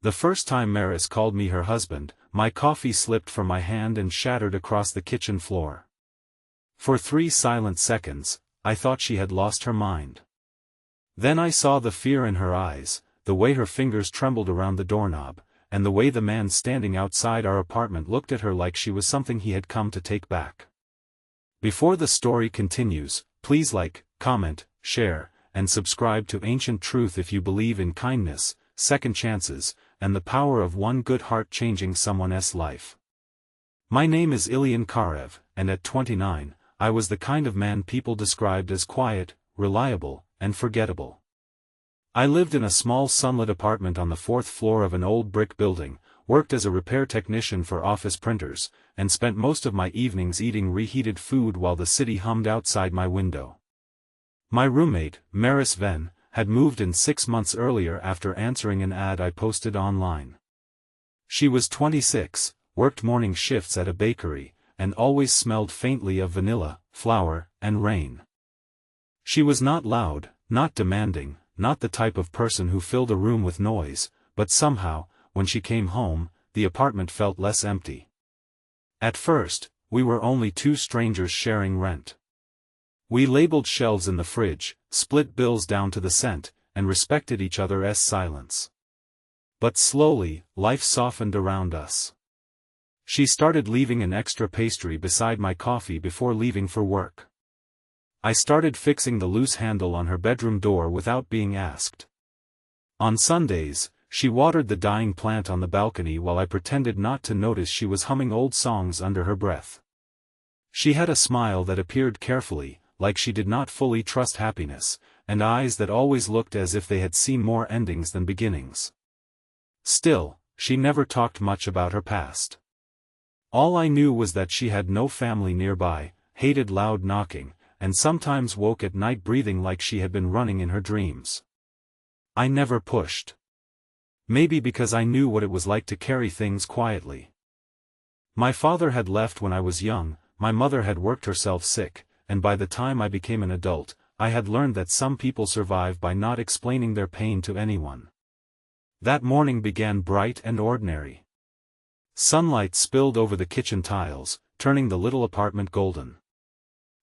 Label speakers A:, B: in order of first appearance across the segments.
A: The first time Maris called me her husband, my coffee slipped from my hand and shattered across the kitchen floor. For 3 silent seconds, I thought she had lost her mind. Then I saw the fear in her eyes, the way her fingers trembled around the doorknob, and the way the man standing outside our apartment looked at her like she was something he had come to take back. Before the story continues, please like, comment, share, and subscribe to Ancient Truth if you believe in kindness, second chances, and the power of one good heart changing someone's life. My name is Ilyan, and at 29, I was the kind of man people described as quiet, reliable, and forgettable. I lived in a small sunlit apartment on the 4th floor of an old brick building, worked as a repair technician for office printers, and spent most of my evenings eating reheated food while the city hummed outside my window. My roommate, Maris Venn, had moved in 6 months earlier after answering an ad I posted online. She was 26, worked morning shifts at a bakery, and always smelled faintly of vanilla, flour, and rain. She was not loud, not demanding, not the type of person who filled a room with noise, but somehow, when she came home, the apartment felt less empty. At first, we were only 2 strangers sharing rent. We labeled shelves in the fridge, split bills down to the cent, and respected each other's silence. But slowly, life softened around us. She started leaving an extra pastry beside my coffee before leaving for work. I started fixing the loose handle on her bedroom door without being asked. On Sundays, she watered the dying plant on the balcony while I pretended not to notice she was humming old songs under her breath. She had a smile that appeared carefully, like she did not fully trust happiness, and eyes that always looked as if they had seen more endings than beginnings. Still, she never talked much about her past. All I knew was that she had no family nearby, hated loud knocking, and sometimes woke at night breathing like she had been running in her dreams. I never pushed. Maybe because I knew what it was like to carry things quietly. My father had left when I was young, my mother had worked herself sick, and by the time I became an adult, I had learned that some people survive by not explaining their pain to anyone. That morning began bright and ordinary. Sunlight spilled over the kitchen tiles, turning the little apartment golden.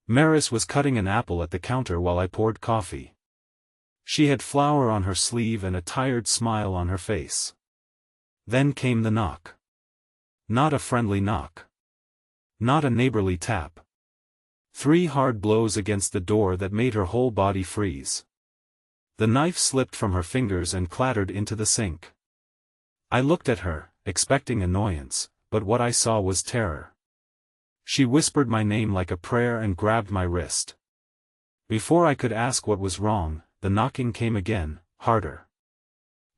A: Maris was cutting an apple at the counter while I poured coffee. She had flour on her sleeve and a tired smile on her face. Then came the knock. Not a friendly knock. Not a neighborly tap. 3 hard blows against the door that made her whole body freeze. The knife slipped from her fingers and clattered into the sink. I looked at her, expecting annoyance, but what I saw was terror. She whispered my name like a prayer and grabbed my wrist. Before I could ask what was wrong, the knocking came again, harder.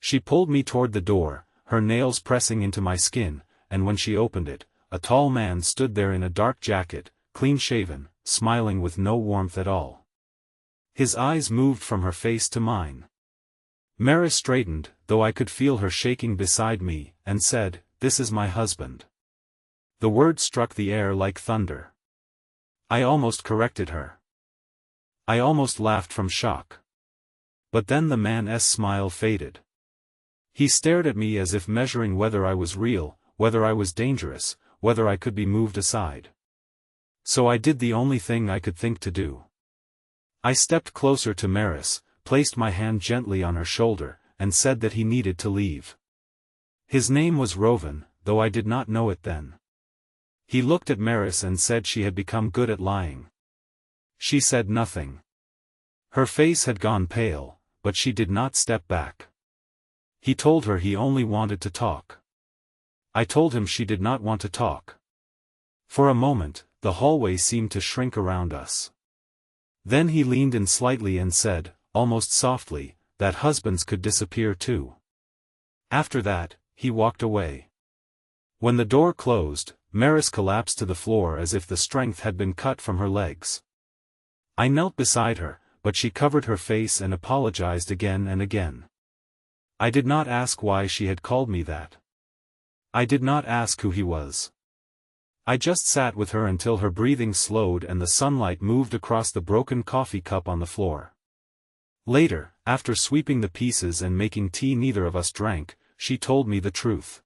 A: She pulled me toward the door, her nails pressing into my skin, and when she opened it, a tall man stood there in a dark jacket, clean-shaven, smiling with no warmth at all. His eyes moved from her face to mine. Maris straightened, though I could feel her shaking beside me, and said, "This is my husband." The word struck the air like thunder. I almost corrected her. I almost laughed from shock. But then the man's smile faded. He stared at me as if measuring whether I was real, whether I was dangerous, whether I could be moved aside. So I did the only thing I could think to do. I stepped closer to Maris, placed my hand gently on her shoulder, and said that he needed to leave. His name was Roven, though I did not know it then. He looked at Maris and said she had become good at lying. She said nothing. Her face had gone pale, but she did not step back. He told her he only wanted to talk. I told him she did not want to talk. For a moment, the hallway seemed to shrink around us. Then he leaned in slightly and said, almost softly, that husbands could disappear too. After that, he walked away. When the door closed, Maris collapsed to the floor as if the strength had been cut from her legs. I knelt beside her, but she covered her face and apologized again and again. I did not ask why she had called me that. I did not ask who he was. I just sat with her until her breathing slowed and the sunlight moved across the broken coffee cup on the floor. Later, after sweeping the pieces and making tea neither of us drank, she told me the truth.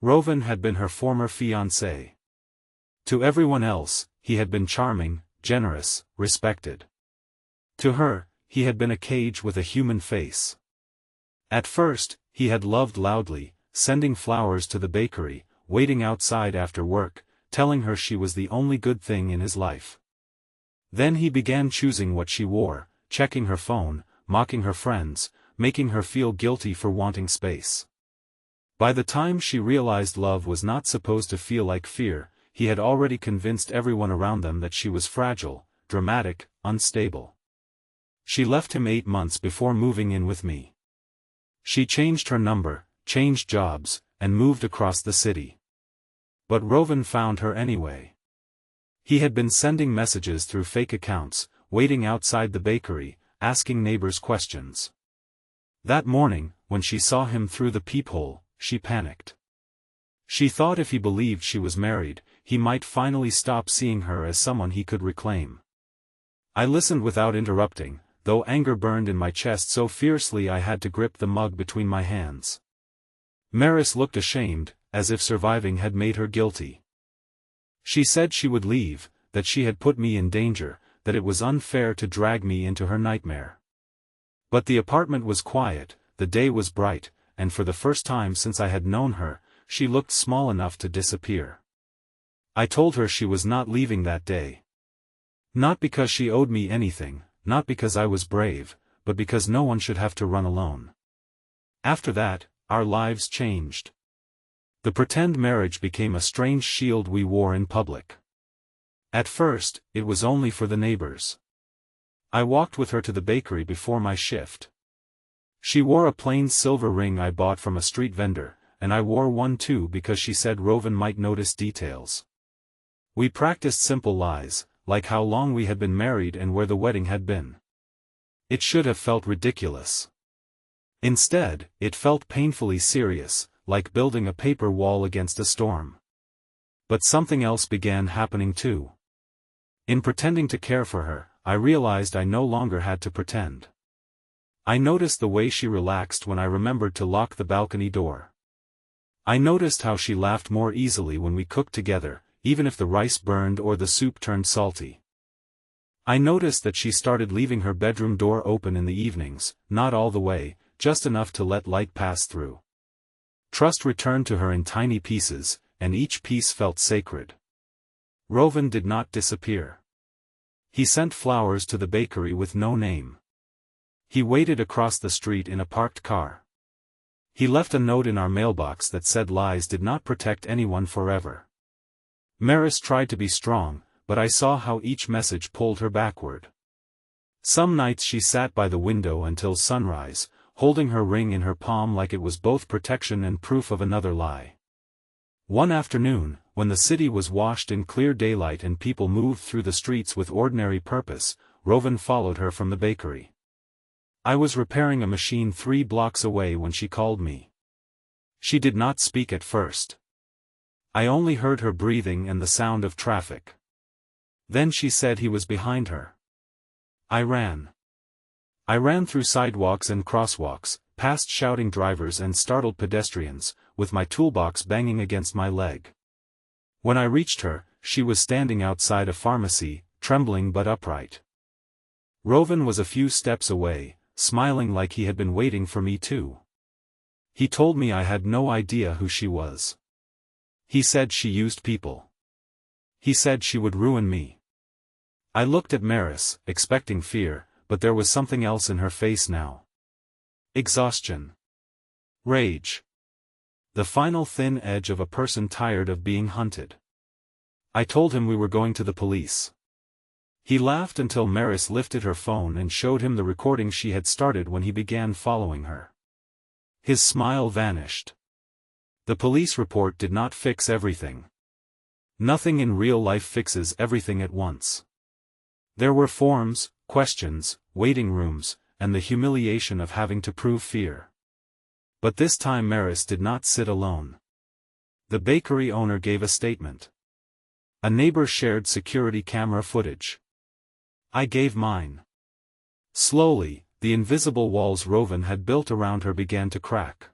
A: Roven had been her former fiancé. To everyone else, he had been charming, generous, respected. To her, he had been a cage with a human face. At first, he had loved loudly, sending flowers to the bakery, waiting outside after work, telling her she was the only good thing in his life. Then he began choosing what she wore, checking her phone, mocking her friends, making her feel guilty for wanting space. By the time she realized love was not supposed to feel like fear, he had already convinced everyone around them that she was fragile, dramatic, unstable. She left him 8 months before moving in with me. She changed her number, changed jobs, and moved across the city. But Roven found her anyway. He had been sending messages through fake accounts, waiting outside the bakery, asking neighbors questions. That morning, when she saw him through the peephole, she panicked. She thought if he believed she was married, he might finally stop seeing her as someone he could reclaim. I listened without interrupting, though anger burned in my chest so fiercely I had to grip the mug between my hands. Maris looked ashamed, as if surviving had made her guilty. She said she would leave, that she had put me in danger, that it was unfair to drag me into her nightmare. But the apartment was quiet, the day was bright, and for the first time since I had known her, she looked small enough to disappear. I told her she was not leaving that day. Not because she owed me anything, not because I was brave, but because no one should have to run alone. After that, our lives changed. The pretend marriage became a strange shield we wore in public. At first, it was only for the neighbors. I walked with her to the bakery before my shift. She wore a plain silver ring I bought from a street vendor, and I wore one too because she said Roven might notice details. We practiced simple lies, like how long we had been married and where the wedding had been. It should have felt ridiculous. Instead, it felt painfully serious, like building a paper wall against a storm. But something else began happening too. In pretending to care for her, I realized I no longer had to pretend. I noticed the way she relaxed when I remembered to lock the balcony door. I noticed how she laughed more easily when we cooked together, even if the rice burned or the soup turned salty. I noticed that she started leaving her bedroom door open in the evenings, not all the way, just enough to let light pass through. Trust returned to her in tiny pieces, and each piece felt sacred. Roven did not disappear. He sent flowers to the bakery with no name. He waited across the street in a parked car. He left a note in our mailbox that said lies did not protect anyone forever. Maris tried to be strong, but I saw how each message pulled her backward. Some nights she sat by the window until sunrise, holding her ring in her palm like it was both protection and proof of another lie. One afternoon, when the city was washed in clear daylight and people moved through the streets with ordinary purpose, Roven followed her from the bakery. I was repairing a machine 3 blocks away when she called me. She did not speak at first. I only heard her breathing and the sound of traffic. Then she said he was behind her. I ran. I ran through sidewalks and crosswalks, past shouting drivers and startled pedestrians, with my toolbox banging against my leg. When I reached her, she was standing outside a pharmacy, trembling but upright. Roven was a few steps away, smiling like he had been waiting for me too. He told me I had no idea who she was. He said she used people. He said she would ruin me. I looked at Maris, expecting fear, but there was something else in her face now. Exhaustion. Rage. The final thin edge of a person tired of being hunted. I told him we were going to the police. He laughed until Maris lifted her phone and showed him the recording she had started when he began following her. His smile vanished. The police report did not fix everything. Nothing in real life fixes everything at once. There were forms, questions, waiting rooms, and the humiliation of having to prove fear. But this time Maris did not sit alone. The bakery owner gave a statement. A neighbor shared security camera footage. I gave mine. Slowly, the invisible walls Roven had built around her began to crack.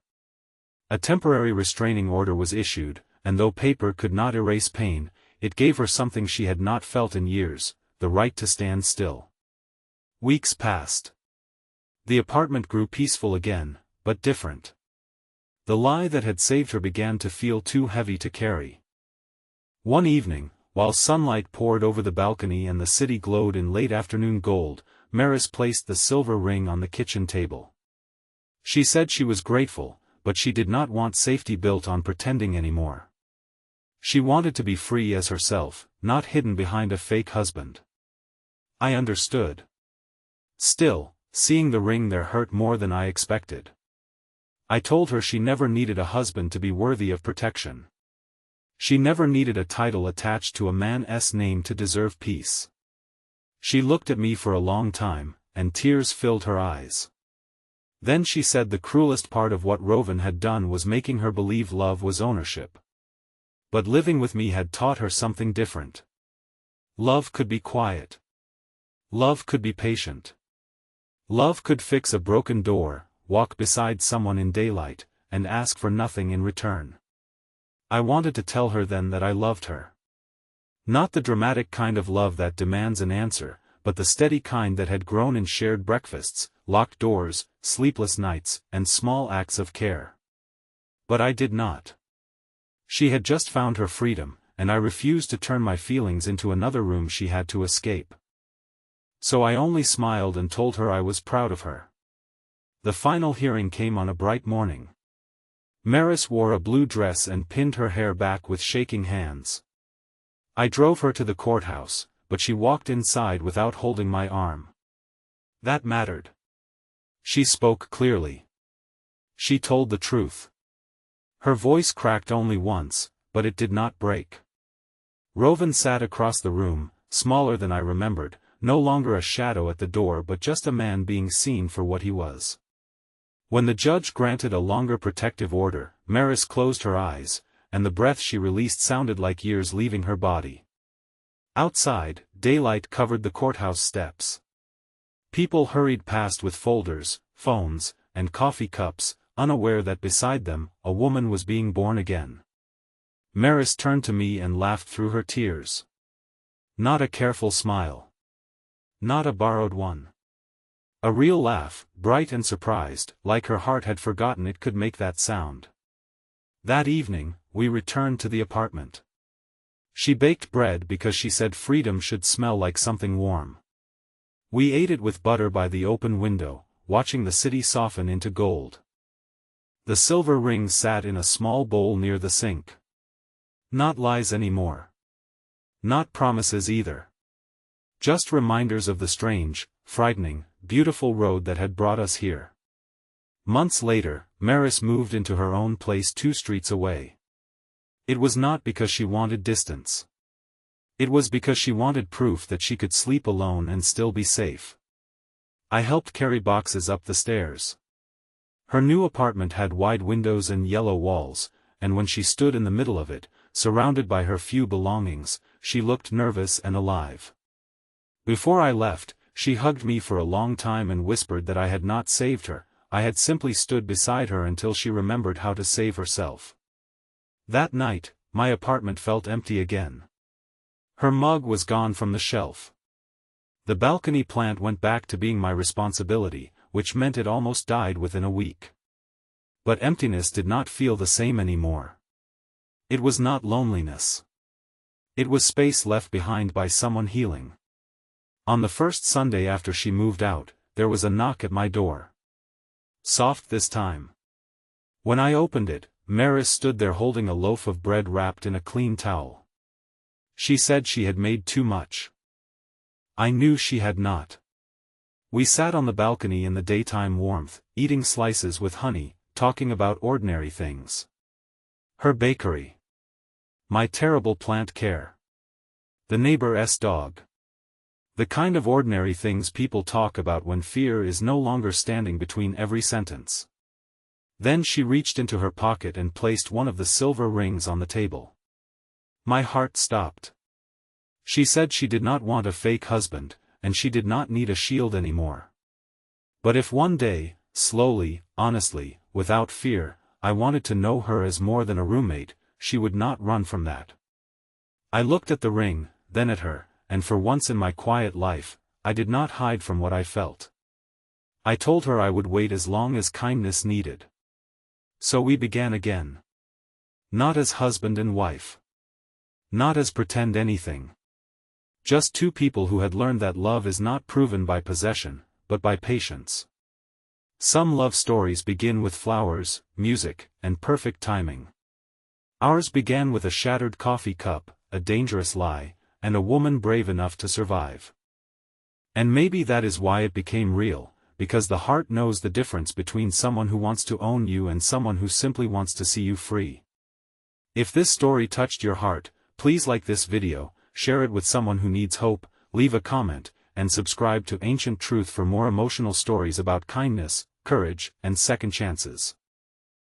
A: A temporary restraining order was issued, and though paper could not erase pain, it gave her something she had not felt in years, the right to stand still. Weeks passed. The apartment grew peaceful again, but different. The lie that had saved her began to feel too heavy to carry. One evening, while sunlight poured over the balcony and the city glowed in late afternoon gold, Maris placed the silver ring on the kitchen table. She said she was grateful, but she did not want safety built on pretending anymore. She wanted to be free as herself, not hidden behind a fake husband. I understood. Still, seeing the ring there hurt more than I expected. I told her she never needed a husband to be worthy of protection. She never needed a title attached to a man's name to deserve peace. She looked at me for a long time, and tears filled her eyes. Then she said the cruelest part of what Roven had done was making her believe love was ownership. But living with me had taught her something different. Love could be quiet. Love could be patient. Love could fix a broken door, walk beside someone in daylight, and ask for nothing in return. I wanted to tell her then that I loved her. Not the dramatic kind of love that demands an answer, but the steady kind that had grown in shared breakfasts, locked doors, sleepless nights, and small acts of care. But I did not. She had just found her freedom, and I refused to turn my feelings into another room she had to escape. So I only smiled and told her I was proud of her. The final hearing came on a bright morning. Maris wore a blue dress and pinned her hair back with shaking hands. I drove her to the courthouse, but she walked inside without holding my arm. That mattered. She spoke clearly. She told the truth. Her voice cracked only once, but it did not break. Roven sat across the room, smaller than I remembered, no longer a shadow at the door but just a man being seen for what he was. When the judge granted a longer protective order, Maris closed her eyes, and the breath she released sounded like years leaving her body. Outside, daylight covered the courthouse steps. People hurried past with folders, phones, and coffee cups, unaware that beside them, a woman was being born again. Maris turned to me and laughed through her tears. Not a careful smile. Not a borrowed one. A real laugh, bright and surprised, like her heart had forgotten it could make that sound. That evening, we returned to the apartment. She baked bread because she said freedom should smell like something warm. We ate it with butter by the open window, watching the city soften into gold. The silver ring sat in a small bowl near the sink. Not lies anymore. Not promises either. Just reminders of the strange, frightening, beautiful road that had brought us here. Months later, Maris moved into her own place 2 streets away. It was not because she wanted distance. It was because she wanted proof that she could sleep alone and still be safe. I helped carry boxes up the stairs. Her new apartment had wide windows and yellow walls, and when she stood in the middle of it, surrounded by her few belongings, she looked nervous and alive. Before I left, she hugged me for a long time and whispered that I had not saved her, I had simply stood beside her until she remembered how to save herself. That night, my apartment felt empty again. Her mug was gone from the shelf. The balcony plant went back to being my responsibility, which meant it almost died within a week. But emptiness did not feel the same anymore. It was not loneliness. It was space left behind by someone healing. On the first Sunday after she moved out, there was a knock at my door. Soft this time. When I opened it, Maris stood there holding a loaf of bread wrapped in a clean towel. She said she had made too much. I knew she had not. We sat on the balcony in the daytime warmth, eating slices with honey, talking about ordinary things. Her bakery. My terrible plant care. The neighbor's dog. The kind of ordinary things people talk about when fear is no longer standing between every sentence. Then she reached into her pocket and placed one of the silver rings on the table. My heart stopped. She said she did not want a fake husband, and she did not need a shield anymore. But if one day, slowly, honestly, without fear, I wanted to know her as more than a roommate. She would not run from that. I looked at the ring, then at her, and for once in my quiet life, I did not hide from what I felt. I told her I would wait as long as kindness needed. So we began again. Not as husband and wife. Not as pretend anything. Just two people who had learned that love is not proven by possession, but by patience. Some love stories begin with flowers, music, and perfect timing. Ours began with a shattered coffee cup, a dangerous lie, and a woman brave enough to survive. And maybe that is why it became real, because the heart knows the difference between someone who wants to own you and someone who simply wants to see you free. If this story touched your heart, please like this video, share it with someone who needs hope, leave a comment, and subscribe to Ancient Truth for more emotional stories about kindness, courage, and second chances.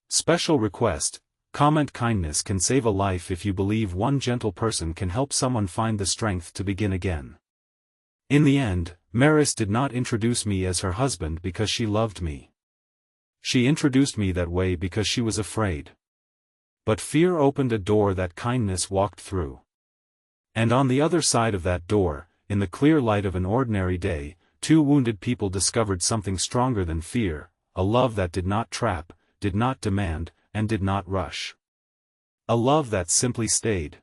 A: Special request: comment kindness can save a life if you believe one gentle person can help someone find the strength to begin again. In the end, Maris did not introduce me as her husband because she loved me. She introduced me that way because she was afraid. But fear opened a door that kindness walked through. And on the other side of that door, in the clear light of an ordinary day, two wounded people discovered something stronger than fear, a love that did not trap, did not demand, and did not rush. A love that simply stayed.